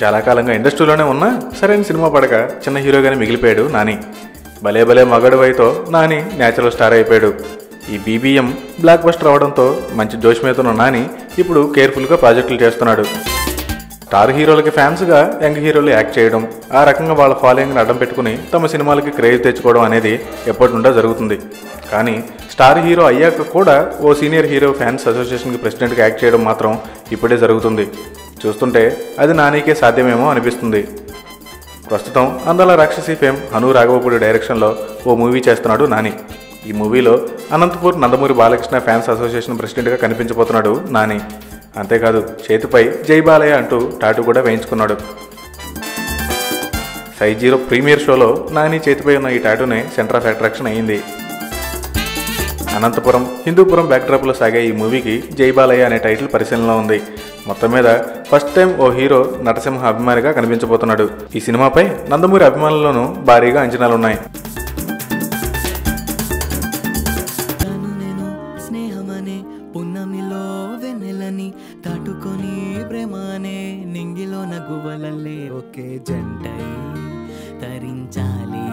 చాలా కాలంగా ఇండస్ట్రీలోనే ఉన్నా సరైన సినిమా పడక చిన్న హీరోగానే మిగిలిపోయాడు నాని. భలే భలే మగాడు వైతో నాని న్యాచురల్ స్టార్ అయిపోయాడు. ఈ బీబీఎం బ్లాక్ బస్టర్ అవడంతో మంచి జోష్ మీదన్న నాని ఇప్పుడు కేర్ఫుల్గా ప్రాజెక్టులు చేస్తున్నాడు. స్టార్ హీరోలకి ఫ్యాన్స్గా యంగ్ హీరోలు యాక్ట్ చేయడం, ఆ రకంగా వాళ్ళ ఫాలోయింగ్ని అడ్డం పెట్టుకుని తమ సినిమాలకి క్రేజ్ తెచ్చుకోవడం అనేది ఎప్పటి నుండో జరుగుతుంది. కానీ స్టార్ హీరో అయ్యాక కూడా ఓ సీనియర్ హీరో ఫ్యాన్స్ అసోసియేషన్కి ప్రెసిడెంట్గా యాక్ట్ చేయడం మాత్రం ఇప్పుడే జరుగుతుంది. చూస్తుంటే అది నానికే సాధ్యమేమో అనిపిస్తుంది. ప్రస్తుతం అందాల రాక్షసి ఫేమ్ హను రాఘవపూడి డైరెక్షన్లో ఓ మూవీ చేస్తున్నాడు నాని. ఈ మూవీలో అనంతపూర్ నందమూరి బాలకృష్ణ ఫ్యాన్స్ అసోసియేషన్ ప్రెసిడెంట్గా కనిపించబోతున్నాడు నాని. అంతేకాదు చేతిపై జై బాలయ్య అంటూ టాటూ కూడా వేయించుకున్నాడు. సైజ్ 0 ప్రీమియర్ షోలో నాని చేతిపై ఉన్న ఈ టాటూనే సెంటర్ ఆఫ్ అట్రాక్షన్ అయింది. అనంతపురం హిందూపురం బ్యాక్డ్రాప్లో సాగే ఈ మూవీకి జై బాలయ్య అనే టైటిల్ పరిశీలనలో ఉంది. మొత్తం మీద ఫస్ట్ టైం ఓ హీరో నటసింహ అభిమానిగా కనిపించబోతున్నాడు. ఈ సినిమాపై నందమూరి అభిమానుల్లోనూ భారీగా అంచనాలున్నాయి. దాటుకొని ప్రేమానే నింగిలో నగువలల్లే ఒకే జంటై తరించాలి.